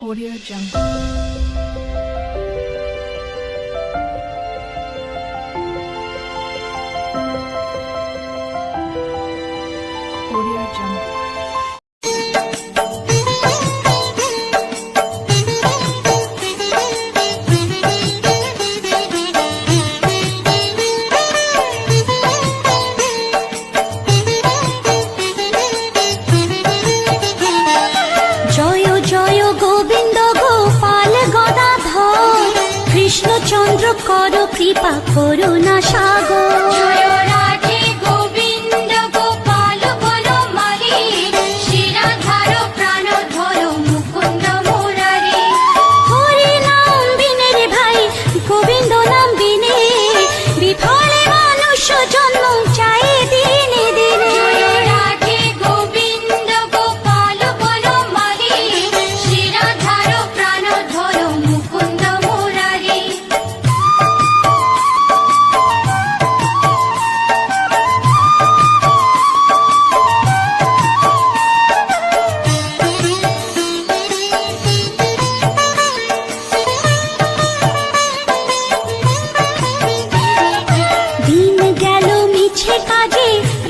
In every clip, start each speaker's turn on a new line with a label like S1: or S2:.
S1: Audio Jungle. Audio Jungle.
S2: Krishnachandra কর কৃপা করুণা সাগর জয় রাধে গোবিন্দ গোপাল বনমালী শিরাধার প্রাণ ধর মুকুন্দ মুরারি হরি নাম বিনে রে ভাই গোবিন্দ নাম বিনে বিফলে মানুষ জন্ম চাই দিনে দিনে জয় রাধে গোবিন্দ গোপাল বনমালী শিরাধার প্রাণ ধর মুকুন্দ মুরারি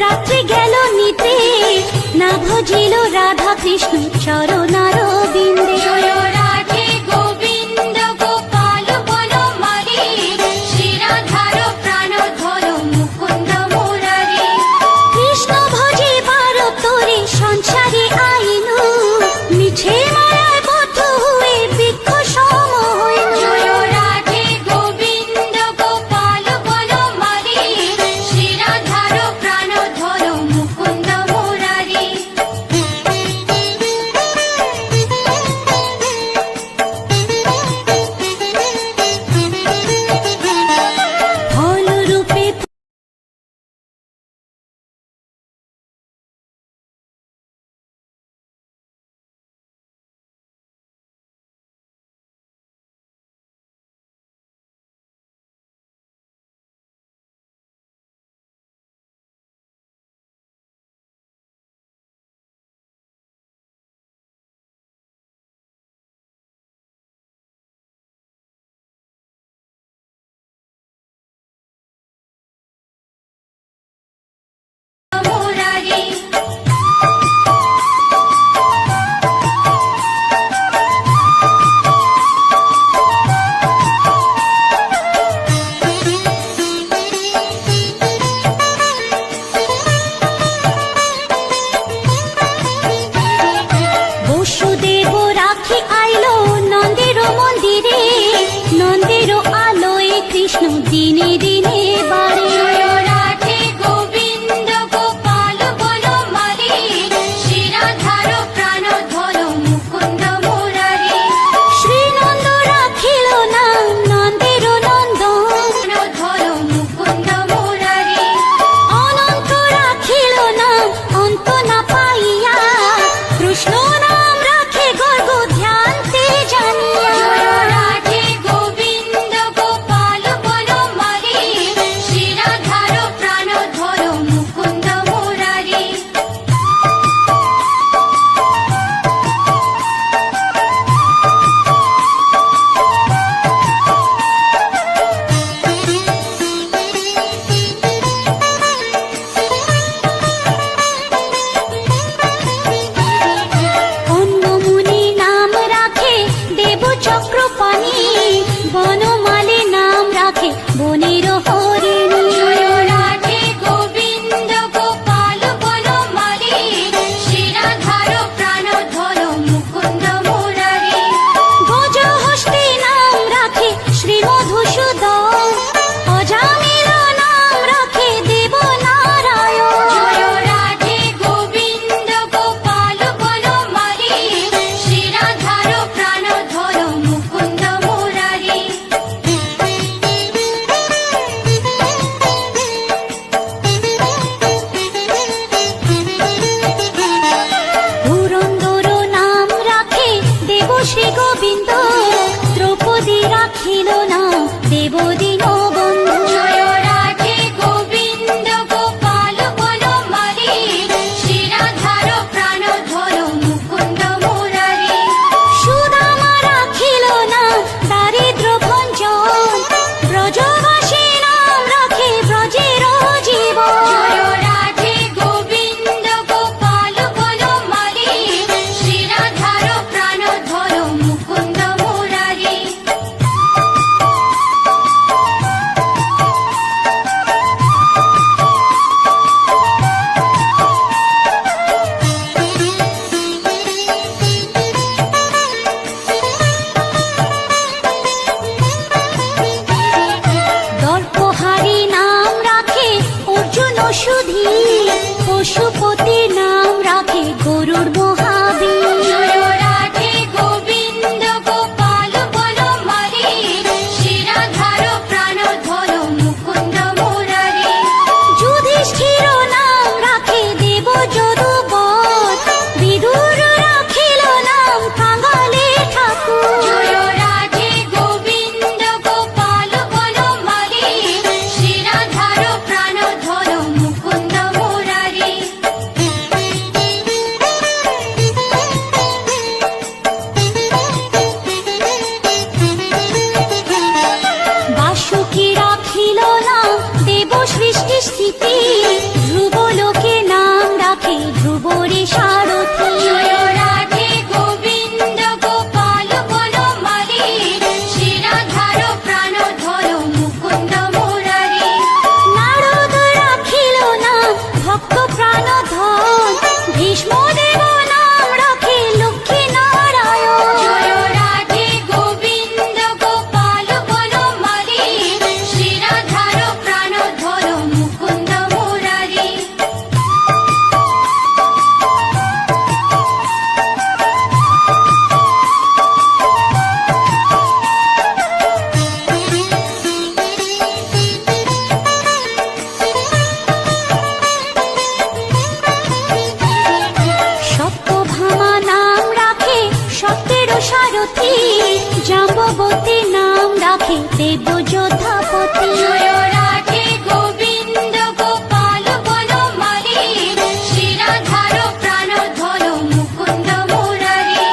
S2: রাত্রি গেল নিতে না ভজিল রাধা কৃষ্ণ চরণার বিন্দে জয় রাধে গোবিন্দ গোপাল বনমালী শিরাধার প্রাণ ধর মুকুন্দ মুরারি কৃষ্ণ ভজিবার তোরে সংসারে আইনু মিছে মায়ায় বদ্ধ হয়ে বৃক্ষ সম হইল জয় রাধে গোবিন্দ গোপাল বনমালী শিরাধার প্রাণ ধর মুকুন্দ মুরারি ফল রূপে মুরারি বসুদেব রাখি আইলো নন্দের মন্দিরে নন্দের আলোয় কৃষ্ণ দিনে দিনে বাড়ে রাধে গোবিন্দ গোপাল বনমালী শিরাধার প্রাণ ধর মুকুন্দ মুরারি শ্রীনন্দ রাখিল নাম নন্দের নন্দন ধর মুকুন্দ মুরারি অনন্ত রাখিল নাম অন্ত না পাইয়া কৃষ্ণ নাম রাখে গর্গ ধ্যানতে জানিয়া জয় রাধে গোবিন্দ গোপাল বনমালী শিরাধার প্রাণ ধর মুকুন্দ মুরারি অন্নমুনি নাম রাখে দেব চক্রপাণি বনমালী নাম রাখে বনের হরিণী জয় রাধে গোবিন্দ গোপাল বনমালী শিরাধার প্রাণ ধর মুকুন্দ মুরারি ভোজহস্তি নাম রাখে শ্রী মধুসূদন অজামিল নাম রাখে দেব নারায়ণ জয় রাধে গোবিন্দ গোপাল বনমালী শিরাধার প্রাণ ধর মুকুন্দ মুরারি পুরন্দর নাম রাখে দেব শ্রী গোবিন্দ দ্রৌপদী রাখিল নাম দেব দীনবন্ধু জয় রাধে গোবিন্দ গোপাল বনমালী শিরাধার প্রাণ ধর মুকুন্দ মুরারি সুদামা ধ্রুবলোকে নাম রাখে ধ্রুবরে সারথি।
S3: জয় রাধে গোবিন্দ গোপাল বনমালী, শিরাধার প্রাণধর মুকুন্দ মুরারি।
S2: নারদ রাখিল নাম ভক্ত প্রাণধন, ভীষ্মদেব নাম রাখে লক্ষ্মী নারায়ণ।
S3: জয় রাধে গোবিন্দ গোপাল বনমালী, শিরাধার প্রাণধর মুকুন্দ মুরারি।
S2: সত্যভামা নাম রাখে সত্যের সারথি, জাম্ববতী নাম রাখে দেবযোদ্ধাপতি।
S3: জয় রাধে গোবিন্দ গোপাল বনমালী, শিরাধার প্রাণধর মুকুন্দ মুরারি।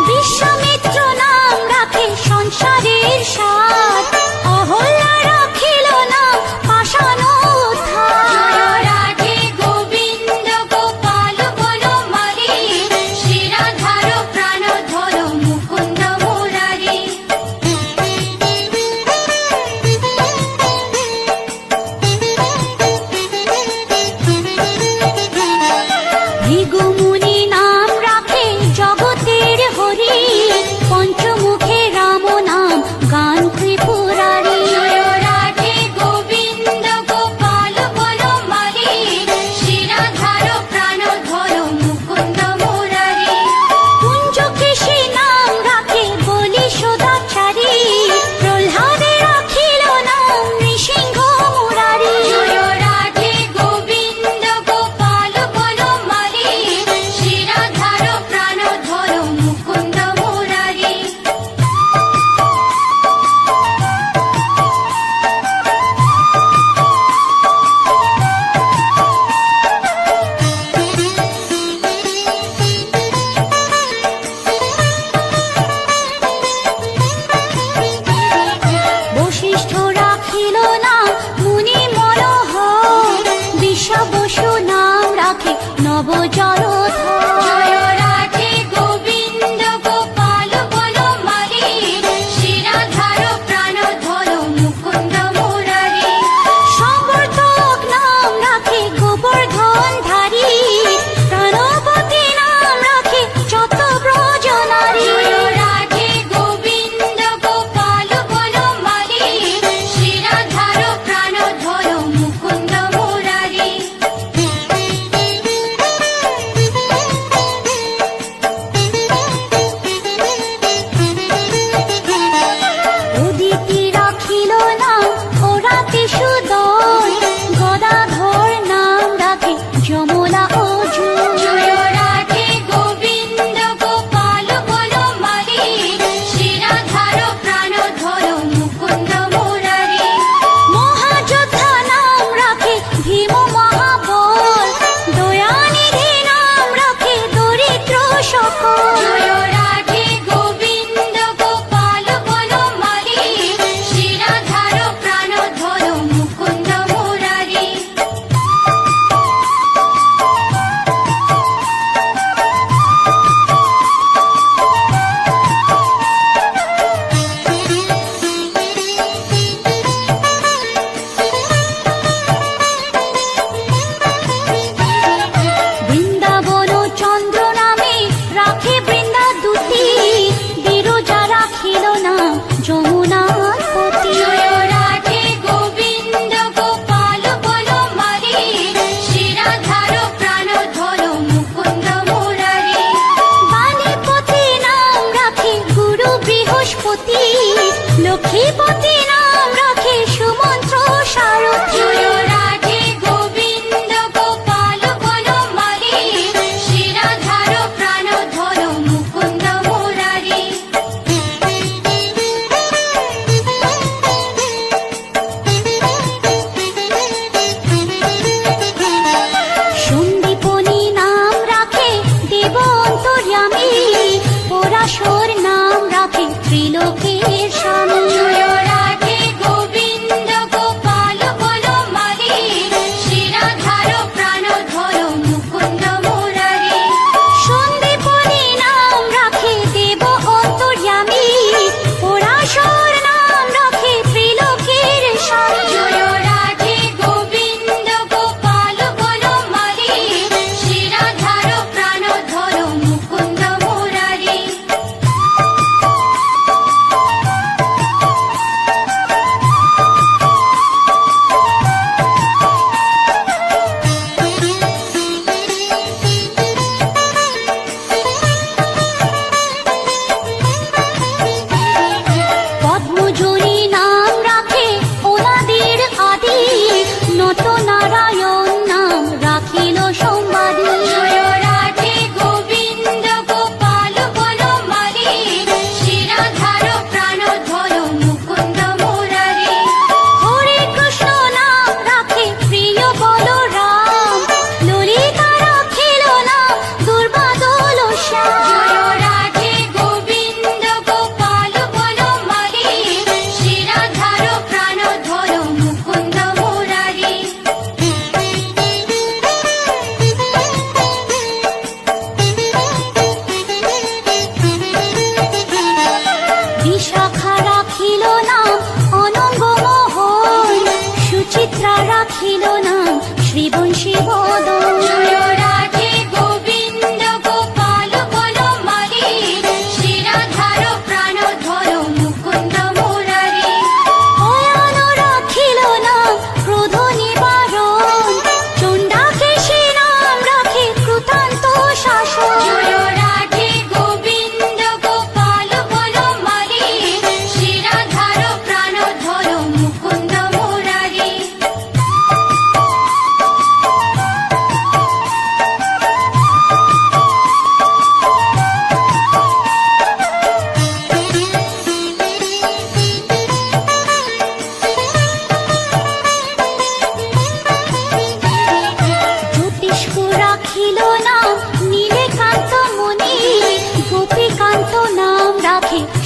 S2: বিশ্বামিত্র নাম রাখে সংসারের সার, অহল্যা রাখিল নাম পাষাণ উদ্ধার।
S3: জয় রাধে গোবিন্দ গোপাল বনমালী, শিরাধার প্রাণধর মুকুন্দ মুরারি।
S2: ভৃগুমুনি নাম রাখে জগতের হরি, পঞ্চমুখে রাম নাম গান ত্রিপুরারি।
S3: জয় রাধে গোবিন্দ গোপাল বনমালী, শিরাধার প্রাণধর মুকুন্দ মুরারি।
S2: কুঞ্জকেশী নাম রাখে বলি সদাচারী, প্রহ্লাদে রাখিল নাম নৃসিংহ মুরারি।
S3: জয় রাধে গোবিন্দ গোপাল বনমালী, শিরাধার প্রাণধর মুকুন্দ মুরারি।
S2: বশিষ্ঠ রাখিল নাম মুনি মনোহর, বিশ্বাবসু নাম রাখে নবজলধর।
S3: জয় রাধে গোবিন্দ গোপাল বনমালী, শিরাধার প্রাণধর মুকুন্দ মুরারি।
S2: সংবর্ধক নাম রাখে গোবর্ধনধারী, প্রাণবতী নাম রাখে যত ব্রজ নারী।
S3: জয় রাধে গোবিন্দ গোপাল বনমালী, শিরাধার প্রাণধর মুকুন্দ মুরারি।
S2: উদিতি রাখিল নাম ওরাতি সুদয়, গদাধর নাম রাখে যমলা অর্জুন।
S3: জয় রাধে গোবিন্দ গোপাল বনমালী, শিরাধার প্রাণধর মুকুন্দ মুরারি।
S2: মহাযোদ্ধা নাম রাখে ভীম মহাবল, দয়ানিধি নাম রাখে দরিদ্র সকল।
S3: জয় রাধে গোবিন্দ গোপাল বনমালী, শিরাধার প্রাণধর মুকুন্দ মুরারি।
S2: বৃন্দাবন চন্দ্র নামে রাখে বৃন্দা দুতি, বিরজা রাখিল নাম যমুনার পতি।
S3: জয় রাধে গোবিন্দ গোপাল বনমালী, শিরাধার প্রাণধর মুকুন্দ মুরারি।
S2: বাণীপতি নাম রাখে গুরু বৃহস্পতি, লক্ষ্মীপতি নাম রাখে সুমন্ত্র সারথি।
S3: জয় রাধে গোবিন্দ গোপাল বনমালী, শিরাধার প্রাণধর মুকুন্দ মুরারি।
S2: সন্দীপনী নাম রাখে দেব অন্তর্যামী, পরাশর নাম রাখে ত্রিলোকের স্বামী।
S3: জয় রাধে গোবিন্দ গোপাল বনমালী, শিরাধার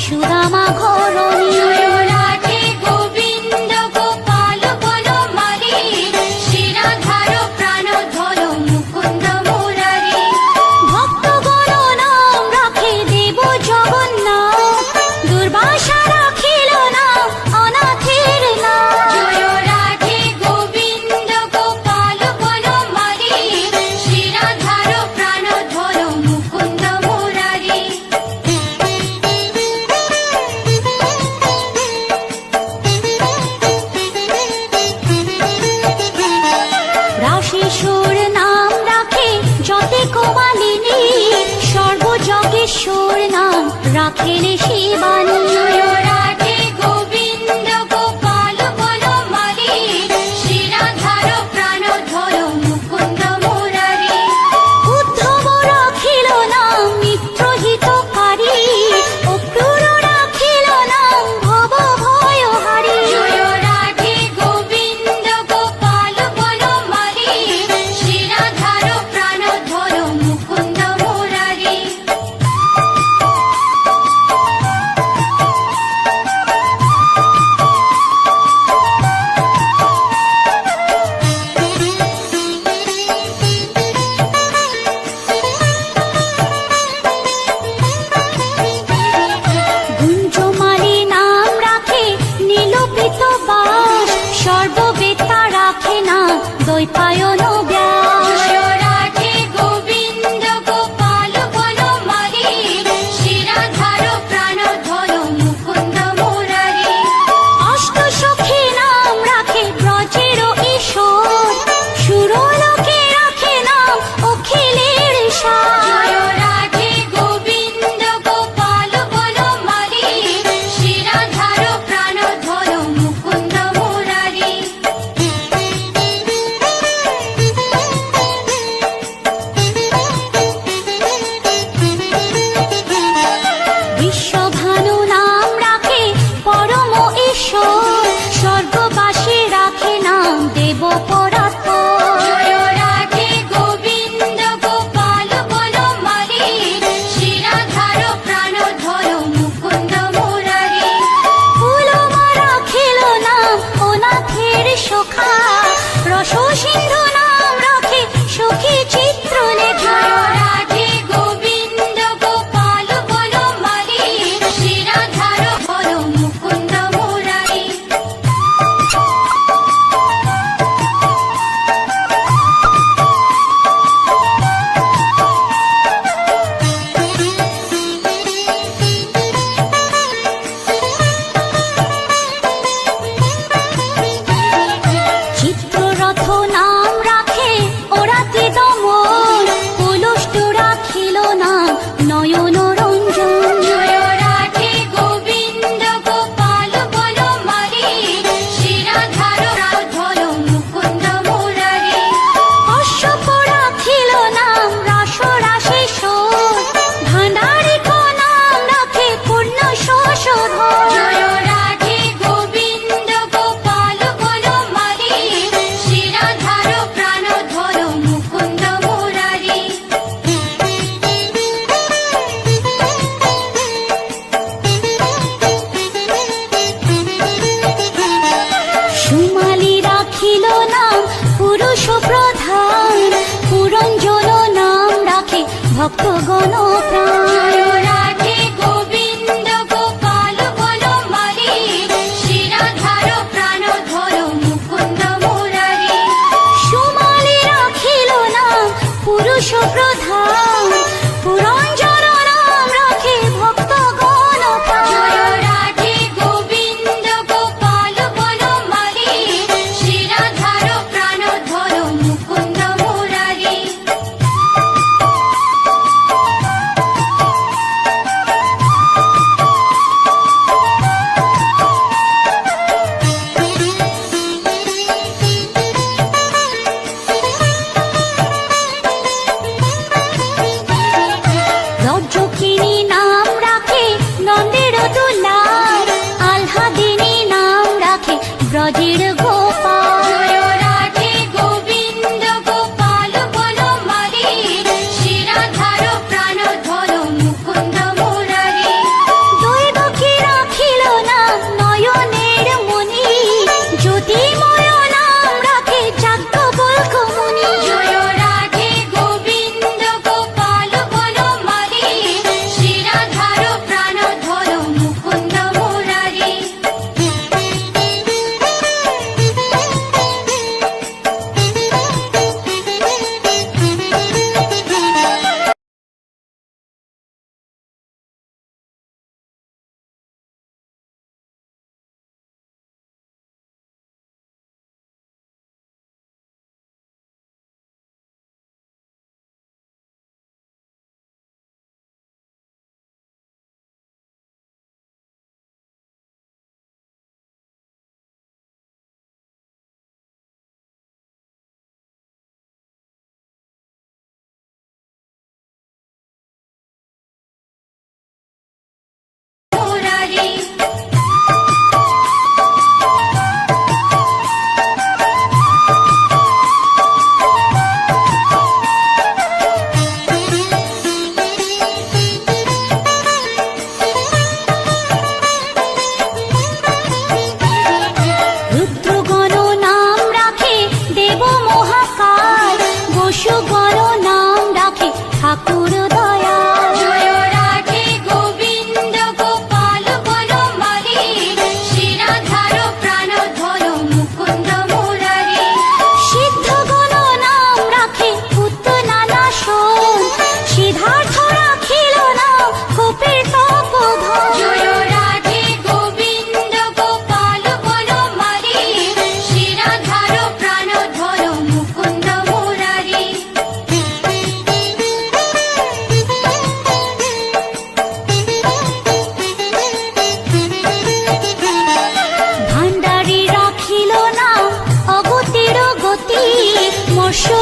S2: সুদামা ঘরণী।
S3: জয় রাধে গোবিন্দ গোপাল বনমালী, শিরাধার প্রাণধর মুকুন্দ মুরারি।
S2: ভক্তগণ নাম রাখে দেব জগন্নাথ, দুর্বাসা রাখিল নাম অনাথের নাম।
S3: জয় রাধে গোবিন্দ গোপাল বনমালী, শিরাধার প্রাণধর মুকুন্দ মুরারি।
S2: রাশেশ্বর নাম রাখে যতে কোমালিনী, সর্বযজ্ঞেশ্বর নাম রাখেন শিবানী।
S3: জয় রাধে গোবিন্দ গোপাল বনমালী, শিরাধার প্রাণধর মুকুন্দ মুরারি।
S2: উদ্ধব রাখিল নাম মিত্রহিতকারী, অক্রূর রাখিল নাম ভব ভয়হারী।
S3: জয় রাধে গোবিন্দ গোপাল বনমালী, শিরাধার প্রাণধর মুকুন্দ মুরারি।
S2: গুঞ্জমালী নাম রাখে নীলপিত বাস, সর্ববেতা রাখে নাম দ্বৈপায়ন ব্যাস।
S3: জয় রাধে গোবিন্দ গোপাল বনমালী, শিরাধার প্রাণধর মুকুন্দ মুরারি।
S2: অষ্টসখী নাম রাখে ব্রজের ঈশ্বর, সুরলোকে রাখে নাম অখিলের সার।
S3: জয় রাধে গোবিন্দ গোপাল বনমালী, শিরাধার প্রাণধর মুকুন্দ মুরারি।
S2: বিশ্বভানু নাম রাখে পরম ঈশ্বর, স্বর্গবাসী রাখে নাম দেব পরাৎপর।
S3: জয় রাধে গোবিন্দ গোপাল বনমালী, শিরাধার প্রাণধর মুকুন্দ মুরারি।
S2: ফুলমা রাখিল নাম অনাথের সখা, রস সিন্ধু নাম রাখে সখী চিত্রলেখা।
S3: জয় রাধে গোবিন্দ গোপাল বনমালী, শিরাধার হর মুকুন্দ মুরারি।
S2: চিত্ররথ নাম রাখে ওরাতি দমন, পুলষ্ট রাখিল নাম নয়ন রঞ্জন।
S3: জয় রাধে গোবিন্দ গোপাল বনমালী, শিরাধার প্রাণধর মুকুন্দ মুরারি।
S2: কশ্যপ রাখিল নাম রাস রাশেশ্বর, ভাণ্ডারিক নাম রাখে পূর্ণ শোষধর।
S3: জয় রাধে গোবিন্দ গোপাল বনমালী, শিরাধার প্রাণধর মুকুন্দ মুরারি।
S2: সুমালি রাখিল নাম পুরুষ প্রধান, পুরঞ্জন নাম রাখে ভক্তগণ প্রাণ।
S3: জয় রাধে গোবিন্দ গোপাল বনমালী, শিরাধার প্রাণধর মুকুন্দ মুরারি।
S2: সুমালি রাখিল নাম পুরুষ প্রধান, পুরঞ্জন নাম রাখে ভক্তগণ প্রাণ।
S3: জয় রাধে গোবিন্দ গোপাল বনমালী, শিরাধার প্রাণধর মুকুন্দ মুরারি।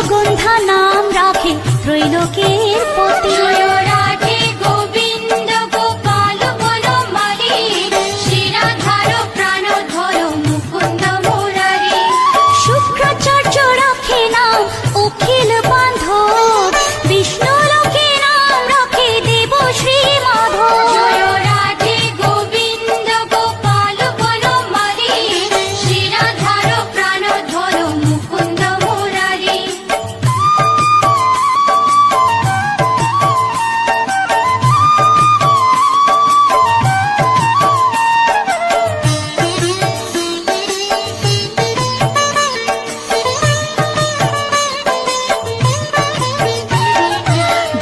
S2: বিশ্বগন্ধা নাম রাখে ত্রৈলোকের পতি।
S3: জয় রাধে গোবিন্দ গোপাল বনমালী, শিরাধার প্রাণধর মুকুন্দ মুরারি।
S2: শুক্রাচার্য রাখে নাম অখিল বান্ধব, বিষ্ণু লোকে নাম রাখে দেব শ্রী মাধব।
S3: জয় রাধে গোবিন্দ গোপাল বনমালী, শিরাধার প্রাণধর মুকুন্দ মুরারি।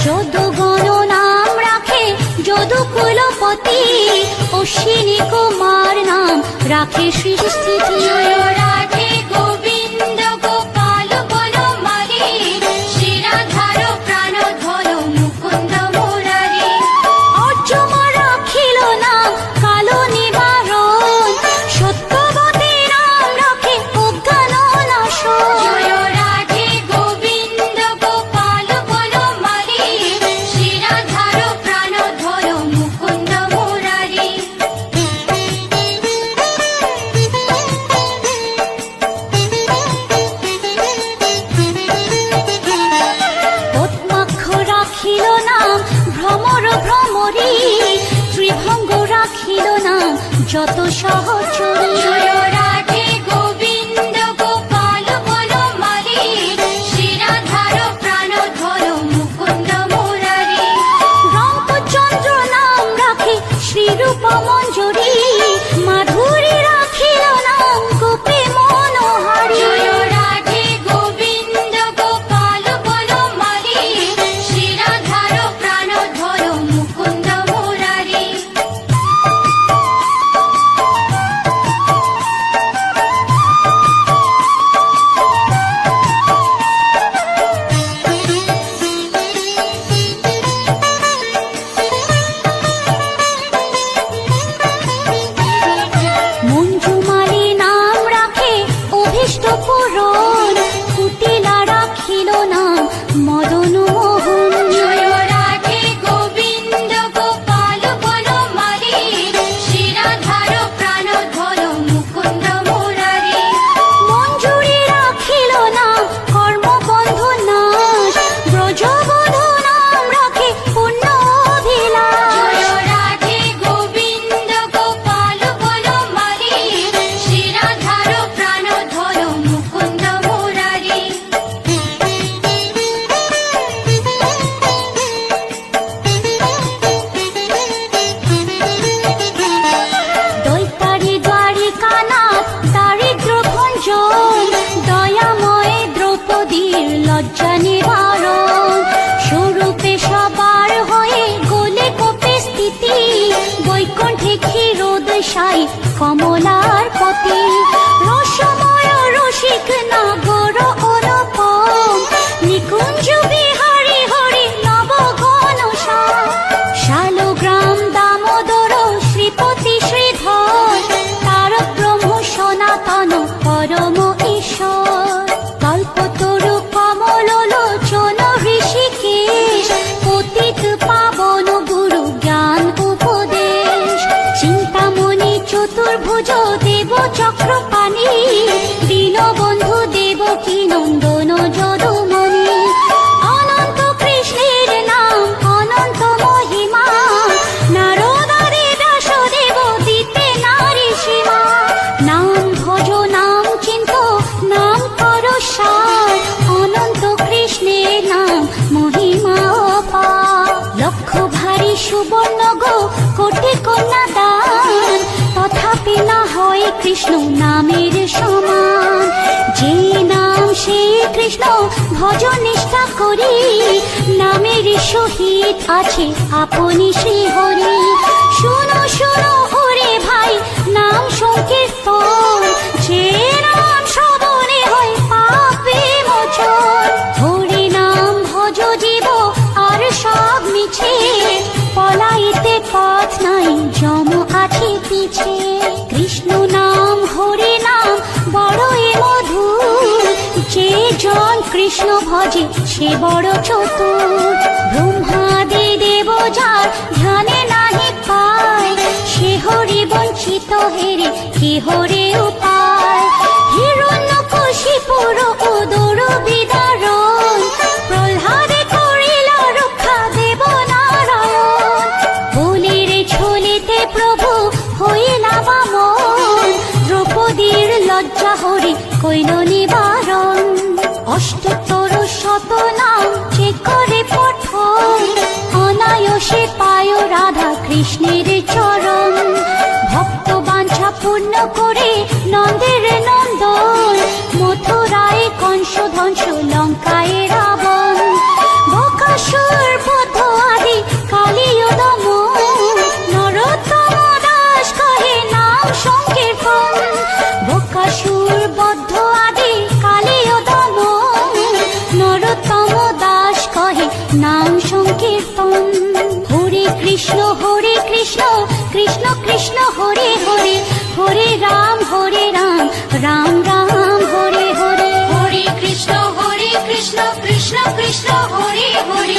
S2: যদুগণ নাম রাখে যদুকুলপতি, অশ্বিনী কুমার নাম রাখে সৃষ্টিস্থিতি।
S3: জয় রাধে গোবিন্দ গোপাল বনমালী, শিরাধার প্রাণধর মুকুন্দ মুরারি।
S2: অর্জমা রাখিল নাম কালো নিবারণ, সত্যবতী নাম রাখে অজ্ঞান নাশন।
S3: জয় রাধে গোবিন্দ গোপাল বনমালী, শিরাধার প্রাণধর মুকুন্দ মুরারি।
S2: পদ্মাক্ষ রাখিল নাম ভ্রমর ভ্রমরী, ত্রিভঙ্গ রাখিল নাম যত সহচরী।
S3: জয় রাধে গোবিন্দ গোপাল বনমালী, শিরাধার প্রাণধর মুকুন্দ মুরারি।
S2: রামচন্দ্র নাম রাখে শ্রীরূপ মঞ্জুরি, মাধুরী রাখিল নাম গোপী মনোহারী।
S3: জয় রাধে গোবিন্দ গোপাল বনমালী, শিরাধার প্রাণধর মুকুন্দ মুরারি।
S2: মঞ্জুমালী নাম রাখে অভীষ্ট পূরণ, কুটিলা রাখিল নাম মদন মোহন।
S3: জয় রাধে গোবিন্দ গোপাল বনমালী, শিরাধার প্রাণধর মুকুন্দ মুরারি।
S2: মঞ্জুরি রাখিল নাম কর্মবন্ধু নাশ, ব্রজবধূ নাম রাখে পুণ্য অভিলাষ।
S3: জয় রাধে গোবিন্দ গোপাল বনমালী, শিরাধার প্রাণধর মুকুন্দ মুরারি।
S2: দৈতারি দ্বারিকানাথ দারিদ্র ভঞ্জন, দয়াময় দ্রৌপদীর লজ্জা নিবারণ। স্বরূপে সবার হয়ে গোলে কোপে স্থিতি, বৈকুণ্ঠে ক্ষীরোদশাই কমলার পতি। রসময় রসিক নাগর অনুপম, নিকুঞ্জ বিহারী হরি নবঘন শ্যাম। শালগ্রাম দামোদর শ্রীপতি শ্রীধর, তারক ব্রহ্ম সনাতন পরম ঈশ্বর। কল্পতরু কমল লোচন ঋষিকেশ, পতিত পাবন গুরু জ্ঞান উপদেশ। চিন্তামণি চতুর্ভুজ দেব চক্রপাণি, দীনবন্ধু দেবকী নন্দন যদুমণি। অনন্ত কৃষ্ণের নাম অনন্ত মহিমা, নারদাদি দাসদেব দিতে নারী সীমা। নাম ভজ নাম চিন্ত নাম কর সার, অনন্ত কৃষ্ণের নাম মহিমা অপার। লক্ষ ভারী সুবর্ণ গো কোটি কন্যা দান, তথাপি না হয় কৃষ্ণ নামের সমান। যে নাম সে কৃষ্ণ ভজ নিষ্ঠা করি, নামের সহিত আছে আপনি শ্রী হরি। শুনো শুনো ওরে ভাই নাম সংকীর্তন, যে নাম শ্রবণে হয় পাপে মোচন। হরি নাম ভজ জীব আর সব মিছে, পলাইতে পথ নাই যম আছে পিছে। কৃষ্ণ নাম হরি নাম বড়ই মধুর, যে জন কৃষ্ণ কৃষ্ণ ভজে সে বড় চতুর ব্রহ্মাদি দেব যার ধ্যানে নাহি পায় সে হরি বঞ্চিত হেরে কি হরে উপায় হিরণ্যকশিপুর উদর বিদারণ প্রহ্লাদে করিল রক্ষা দেব নারায়ণ বলির ছলিতে প্রভু হইলা বামন দ্রৌপদীর লজ্জা হরি কইল নিবারণ অষ্টোত্তর শত নাম যে করে পঠন অনায়াসে পায় রাধা কৃষ্ণের চরণ ভক্ত বাঞ্ছা পূর্ণ করে নন্দের নন্দন মথুরায় কংস ধ্বংস লঙ্কায় রাবণ বকাসুর বধ আদি কালীয় দমন নরোত্তম দাস কহে নাম সংকীর্তন বকাসুর বদ্ধ আদি কালীয় দমন নরোত্তম দাস কহে নাম সংকীর্তন হরে কৃষ্ণ কৃষ্ণ কৃষ্ণ হরে হরে হরে রাম রাম রাম হরে হরে
S3: হরে কৃষ্ণ কৃষ্ণ কৃষ্ণ হরে হরে